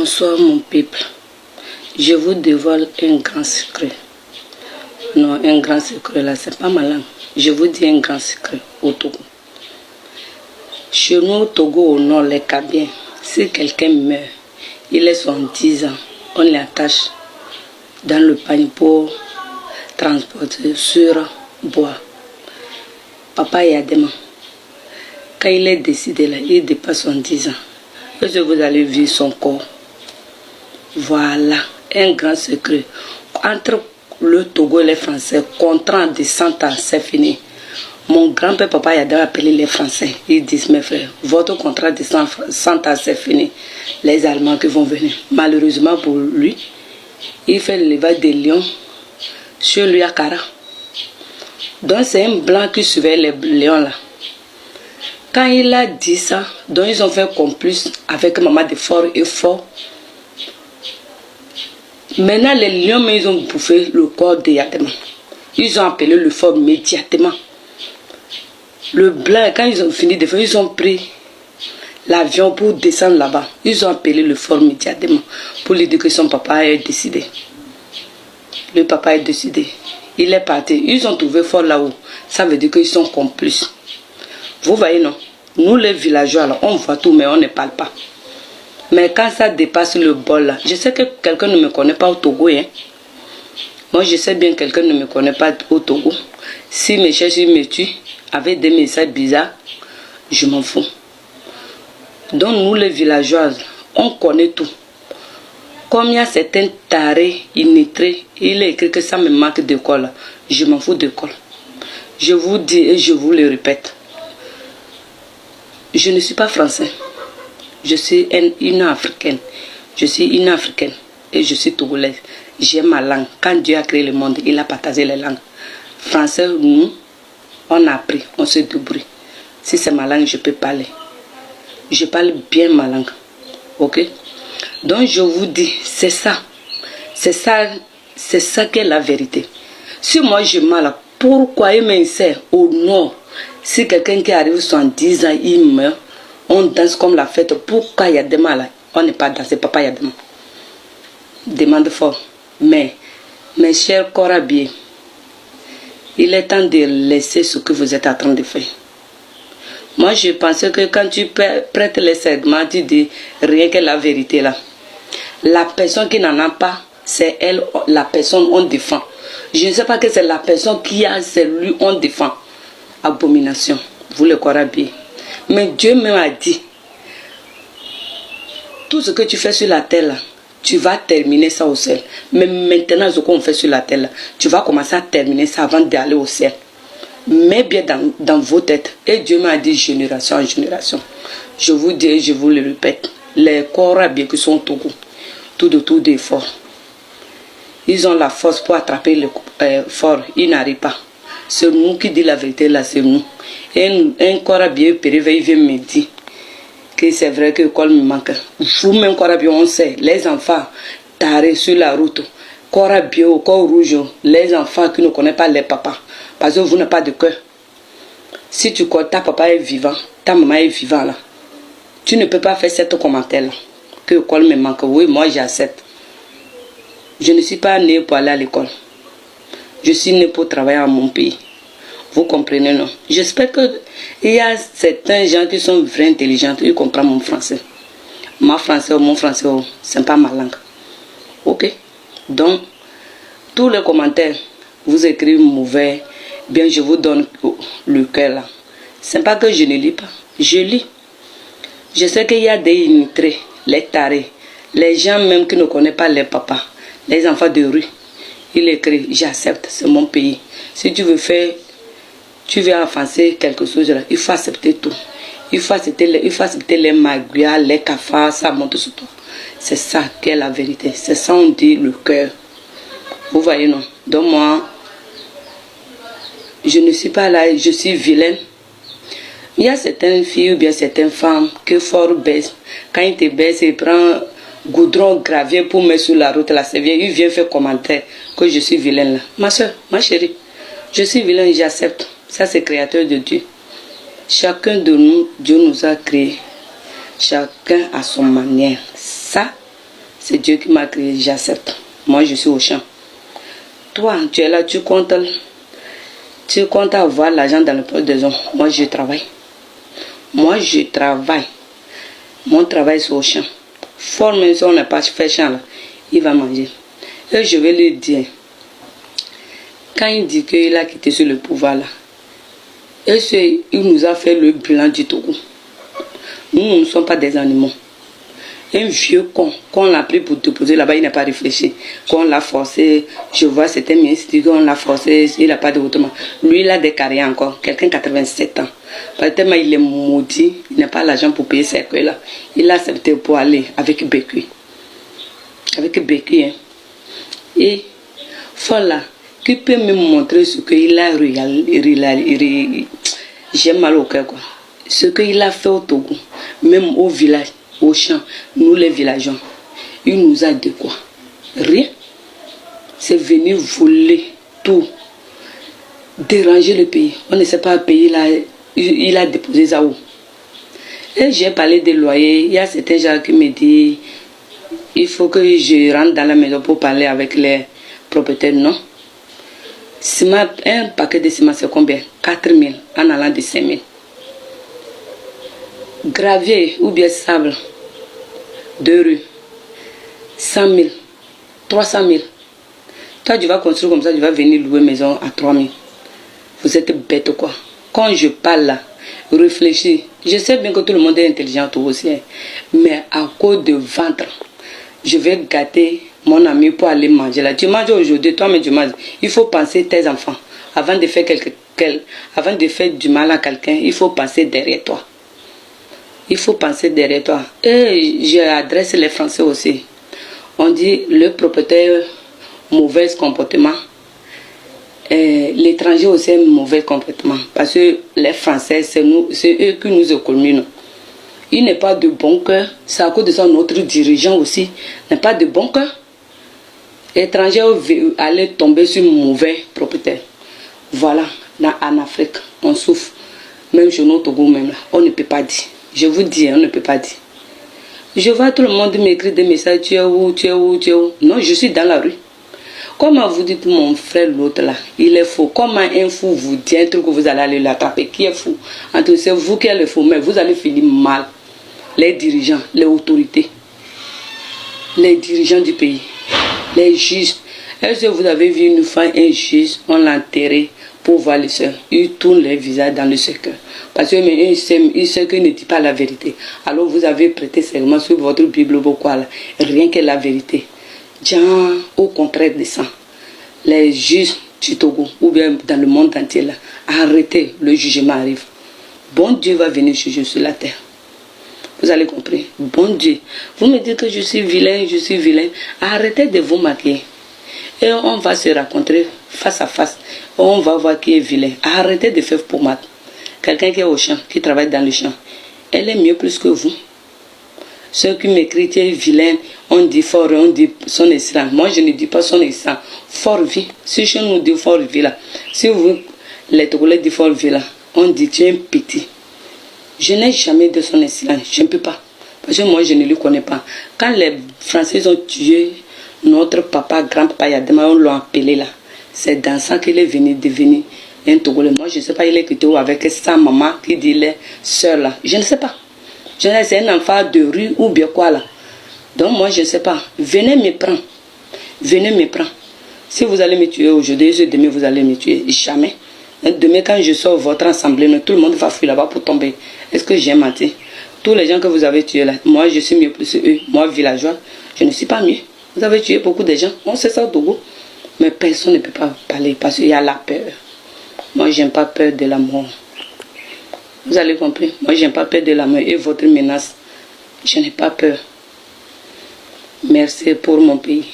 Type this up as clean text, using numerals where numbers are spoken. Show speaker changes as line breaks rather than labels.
Bonsoir mon peuple, je vous dévoile un grand secret. Non, un grand secret là, c'est pas malin. Je vous dis un grand secret au Togo. Chez nous au Togo, au nord, les Kabyens, si quelqu'un meurt, il est 70 ans, on l'attache dans le panier pour transporter sur bois. Papa Yadema, quand il est décidé là, il dépasse 70 ans. Est-ce que vous allez vivre son corps? Voilà, un grand secret. Entre le Togo et les Français, contrat de 100 ans, c'est fini. Mon grand-père Papa Yadema appelé les Français. Ils disent, mes frères, votre contrat de 100 ans, c'est fini. Les Allemands qui vont venir. Malheureusement pour lui, il fait l'élevage des lions sur lui à Kara. Donc c'est un blanc qui suivait les lions là. Quand il a dit ça, donc ils ont fait complice avec maman de fort et fort. Maintenant, les lions, ils ont bouffé le corps de Yadema. Ils ont appelé le fort immédiatement. Le blanc, quand ils ont fini de faire, ils ont pris l'avion pour descendre là-bas. Ils ont appelé le fort immédiatement pour lui dire que son papa est décidé. Le papa est décidé. Il est parti. Ils ont trouvé fort là-haut. Ça veut dire qu'ils sont complices. Vous voyez, non? Nous, les villageois, là, on voit tout, mais on ne parle pas. Mais quand ça dépasse le bol là, je sais que quelqu'un ne me connaît pas au Togo. Hein. Moi, je sais bien que quelqu'un ne me connaît pas au Togo. S'il me cherche, il me tue avec des messages bizarres, je m'en fous. Donc, nous, les villageois, on connaît tout. Comme il y a certains tarés, illettrés, il est écrit que ça me manque d'école. Je m'en fous d'école. Je vous dis et je vous le répète. Je ne suis pas français. Je suis une africaine. Je suis une africaine et je suis togolaise. J'aime ma langue. Quand Dieu a créé le monde, il a partagé les langues. Français, nous, on a appris, on se débrouille. Si c'est ma langue, je peux parler. Je parle bien ma langue. Ok? Donc je vous dis, c'est ça. C'est ça qu'est la vérité. Si moi je mal, pourquoi il m'insère au nord? Si quelqu'un qui arrive 70 ans, il meurt, on danse comme la fête. Pourquoi il y a des mal là? On n'est pas dansé, papa Yadema. Demande fort. Mais, mes chers corps habillés, il est temps de laisser ce que vous êtes en train de faire. Moi, je pensais que quand tu prêtes les segments, tu dis rien que la vérité là. La personne qui n'en a pas, c'est elle, la personne on défend. Je ne sais pas que c'est la personne qui a, c'est lui on défend. Abomination, vous le corps habillés. Mais Dieu m'a dit, tout ce que tu fais sur la terre là, tu vas terminer ça au ciel. Mais maintenant, ce qu'on fait sur la terre là, tu vas commencer à terminer ça avant d'aller au ciel. Mais bien dans vos têtes. Et Dieu m'a dit génération en génération. Je vous dis et je vous le répète. Les corps habillés qui sont au Togo, tout des forts. Ils ont la force pour attraper le fort. Ils n'arrivent pas. C'est nous qui dit la vérité là, c'est nous. Un corps habillé périvé, il vient me dire que c'est vrai que l'école me manque. Vous-même, corps habillé, on sait. Les enfants tarés sur la route. Corps habillé au corps rouge. Les enfants qui ne connaissent pas les papas. Parce que vous n'avez pas de cœur. Si tu crois ta papa est vivant, ta maman est vivant là, tu ne peux pas faire cette commentaire là. Que l'école me manque. Oui, moi j'accepte. Je ne suis pas né pour aller à l'école. Je suis né pour travailler à mon pays. Vous comprenez, non? J'espère qu'il y a certains gens qui sont vraiment intelligents. Ils comprennent mon français. Mon français, c'est pas ma langue. Ok? Donc, tous les commentaires, vous écrivez mauvais, bien je vous donne le cœur là. C'est pas que je ne lis pas. Je lis. Je sais qu'il y a des illettrés, les tarés, les gens même qui ne connaissent pas les papas, les enfants de rue. Il écrit, j'accepte, c'est mon pays. Si tu veux faire, tu veux avancer quelque chose là, il faut accepter tout. Il faut accepter les maguillas, les cafards, ça monte sur toi. C'est ça qui est la vérité. C'est ça on dit le cœur. Vous voyez, non? Donc moi, je ne suis pas là, je suis vilaine. Il y a certaines filles ou bien certaines femmes qui fort baissent. Quand ils te baissent, ils prennent goudron, gravier pour mettre sur la route là, c'est bien. Il vient faire commentaire que je suis vilaine là. Ma soeur, ma chérie, je suis vilaine, j'accepte. Ça c'est créateur de Dieu. Chacun de nous, Dieu nous a créés. Chacun à son manière. Ça, C'est Dieu qui m'a créé, j'accepte. Moi, je suis au champ. Toi, tu es là, tu comptes avoir l'argent dans le poche des hommes. Moi, je travaille. Moi, je travaille. Mon travail, c'est au champ. Fort, même si on n'a pas fait champ, là, il va manger. Et je vais lui dire, quand il dit qu'il a quitté sur le pouvoir, là, et il nous a fait le bilan du Togo. Nous ne sommes pas des animaux. Un vieux con, qu'on l'a pris pour déposer là-bas, il n'a pas réfléchi. Qu'on l'a forcé, je vois, c'était ministre, qu'on l'a forcé, il n'a pas de retournement. Lui, il a des carrières encore, quelqu'un de 87 ans. Parce que tellement il est maudit, il n'a pas l'argent pour payer ses là. Il a accepté pour aller avec Bécu. Avec Bécu, hein. Et, voilà, qui peut me montrer ce qu'il a réalisé. J'ai mal au cœur, quoi. Ce qu'il a fait au Togo, même au village. Au champ, nous les villageois, il nous a dit quoi? Rien. C'est venu voler tout, déranger le pays. On ne sait pas payer là, il a déposé ça où? Et j'ai parlé des loyers. Il y a certains gens qui me disent il faut que je rentre dans la maison pour parler avec les propriétaires. Non. Ciment, un paquet de ciment, c'est combien? 4 000 en allant de 5 000. Gravier ou bien sable, 2 rues, 100 000, 300 000. Toi, tu vas construire comme ça, tu vas venir louer maison à 3 000. Vous êtes bête quoi. Quand je parle là, réfléchis. Je sais bien que tout le monde est intelligent aussi, mais à cause de ventre, je vais gâter mon ami pour aller manger là. Tu manges aujourd'hui, toi, mais tu manges. Il faut penser tes enfants. Avant de faire avant de faire du mal à quelqu'un, il faut penser derrière toi. Il faut penser derrière toi. Et j'adresse les Français aussi. On dit le propriétaire, mauvais comportement. L'étranger aussi, mauvais comportement. Parce que les Français, c'est eux qui nous économisent. Il n'est pas de bon cœur. C'est à cause de ça notre dirigeant aussi n'est pas de bon cœur. L'étranger allait tomber sur mauvais propriétaire. Voilà, en Afrique, on souffre. Même chez nous, au Togo, même là, on ne peut pas dire. Je vous dis, on ne peut pas dire. Je vois tout le monde m'écrire des messages, tu es où, tu es où, tu es où. Non, je suis dans la rue. Comment vous dites mon frère, l'autre là, il est fou. Comment un fou vous dit un truc que vous allez aller l'attraper? Qui est fou? En tout cas, c'est vous qui êtes le fou, mais vous allez finir mal. Les dirigeants, les autorités, les dirigeants du pays, les juges. Est-ce que vous avez vu une fois un juge, on l'a enterré pour voir les soeurs? Il tourne les visages dans le secteur. Parce que il sait qu'il ne dit pas la vérité. Alors vous avez prêté serment sur votre Bible ou quoi là. Rien que la vérité. Jean, au contraire de ça, les juges du Togo ou bien dans le monde entier là, arrêtez, le jugement arrive. Bon Dieu va venir juger sur la terre. Vous allez comprendre. Bon Dieu. Vous me dites que je suis vilain, je suis vilain. Arrêtez de vous maquiller. Et on va se rencontrer face à face. On va voir qui est vilain. Arrêtez de faire pommade. Quelqu'un qui est au champ, qui travaille dans le champ, elle est mieux plus que vous. Ceux qui m'écrivent qui est vilain, on dit fort, on dit son excellent. Moi, je ne dis pas son excellent. Fort vie. Si chez nous dit fort vie là, si vous, les Togolais disent fort vie là, on dit tu es un petit. Je n'ai jamais de son excellent. Je ne peux pas. Parce que moi, je ne le connais pas. Quand les Français ont tué notre papa, grand-papa Yadema, on l'a appelé là. C'est dans ça qu'il est venu devenir un Togolais. Moi, je ne sais pas, il est quitté avec sa maman qui dit les soeurs là. Je ne sais pas. Je ne sais, c'est un enfant de rue ou bien quoi là. Donc moi, je ne sais pas. Venez me prendre. Venez me prendre. Si vous allez me tuer aujourd'hui, demain vous allez me tuer. Jamais. Demain, quand je sors votre assemblée, tout le monde va fuir là-bas pour tomber. Est-ce que j'ai menti? Tous les gens que vous avez tués là, moi je suis mieux plus eux. Moi, villageois, je ne suis pas mieux. Vous avez tué beaucoup de gens. On sait ça au Togo. Mais personne ne peut pas parler parce qu'il y a la peur. Moi, je n'aime pas peur de la mort. Vous allez comprendre. Moi, je n'ai pas peur de la mort et votre menace. Je n'ai pas peur. Merci pour mon pays.